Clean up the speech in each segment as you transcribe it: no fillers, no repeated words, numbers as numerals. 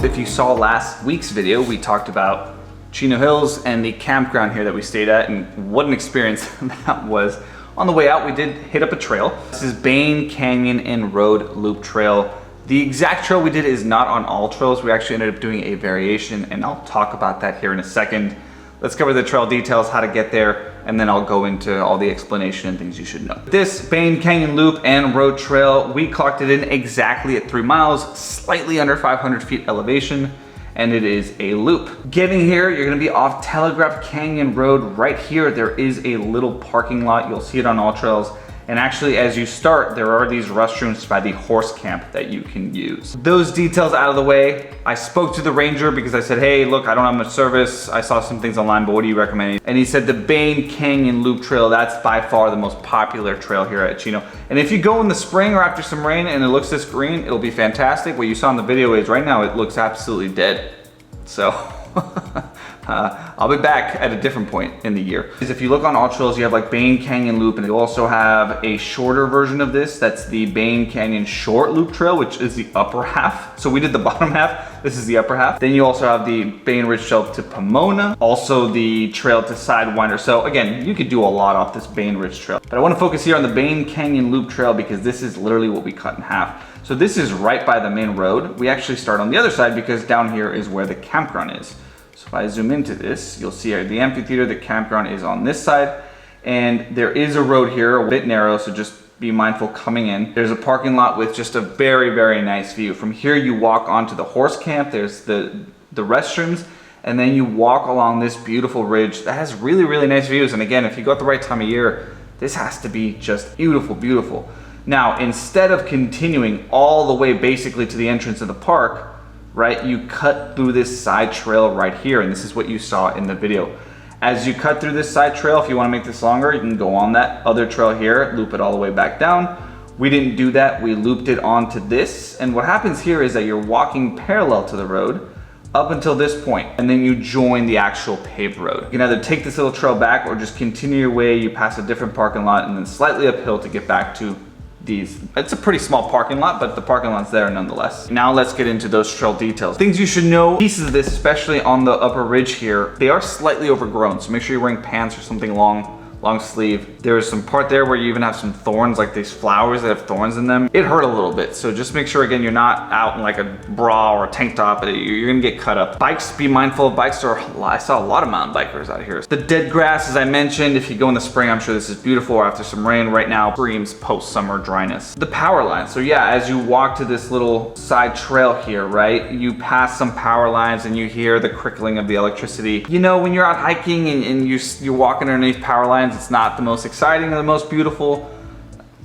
If you saw last week's video, we talked about Chino Hills and the campground here that we stayed at, and what an experience that was. On the way out, we did hit up a trail. This is Bane Canyon and Road Loop Trail. The exact trail we did is not on all trails. We actually ended up doing a variation, and I'll talk about that here in a second. Let's cover the trail details, how to get there, and then I'll go into all the explanation and things you should know. This Bane Canyon Loop and Road Trail, we clocked it in exactly at 3 miles, slightly under 500 feet elevation, and it is a loop. Getting here, you're gonna be off Telegraph Canyon Road. Right here, there is a little parking lot. You'll see it on all trails. And actually, as you start, there are these restrooms by the horse camp that you can use. Those details out of the way, I spoke to the ranger because I said, hey, look, I don't have much service. I saw some things online, but what do you recommend? And he said the Bane Canyon Loop Trail, that's by far the most popular trail here at Chino. And if you go in the spring or after some rain and it looks this green, it'll be fantastic. What you saw in the video is right now, it looks absolutely dead. So, I'll be back at a different point in the year. If you look on all trails, you have like Bane Canyon Loop, and you also have a shorter version of this. That's the Bane Canyon Short Loop Trail, which is the upper half. So we did the bottom half, this is the upper half. Then you also have the Bane Ridge Trail to Pomona, also the trail to Sidewinder. So again, you could do a lot off this Bane Ridge Trail. But I wanna focus here on the Bane Canyon Loop Trail because this is literally what we cut in half. So this is right by the main road. We actually start on the other side because down here is where the campground is. So if I zoom into this, you'll see the amphitheater, the campground is on this side, and there is a road here, a bit narrow, so just be mindful coming in. There's a parking lot with just a very, very nice view. From here, you walk onto the horse camp, there's the restrooms, and then you walk along this beautiful ridge that has really, really nice views. And again, if you go at the right time of year, this has to be just beautiful, beautiful. Now, instead of continuing all the way basically to the entrance of the park, right, you cut through this side trail right here, and this is what you saw in the video. As you cut through this side trail, if you want to make this longer, you can go on that other trail here, loop it all the way back down. We didn't do that, we looped it onto this, and what happens here is that you're walking parallel to the road up until this point, and then you join the actual paved road. You can either take this little trail back or just continue your way. You pass a different parking lot and then slightly uphill to get back to these. It's a pretty small parking lot, but the parking lot's there nonetheless. Now let's get into those trail details. Things you should know, pieces of this, especially on the upper ridge here, they are slightly overgrown, so make sure you're wearing pants or something long sleeve. There's some part there where you even have some thorns, like these flowers that have thorns in them. It hurt a little bit, so just make sure, again, you're not out in like a bra or a tank top. You're gonna get cut up. Bikes, be mindful of bikes. I saw a lot of mountain bikers out here. The dead grass, as I mentioned, if you go in the spring, I'm sure this is beautiful, or after some rain. Right now, screams post-summer dryness. The power lines. So yeah, as you walk to this little side trail here, right, you pass some power lines and you hear the crickling of the electricity. You know, when you're out hiking and you're walking underneath power lines, it's not the most exciting or the most beautiful.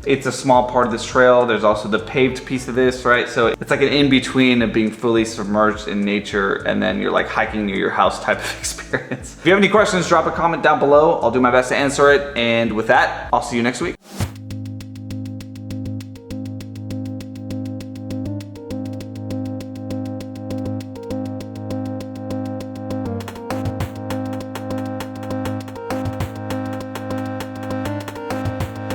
It's a small part of this trail. There's also the paved piece of this, right? So it's like an in-between of being fully submerged in nature and then you're like hiking near your house type of experience. If you have any questions, drop a comment down below. I'll do my best to answer it. And with that, I'll see you next week.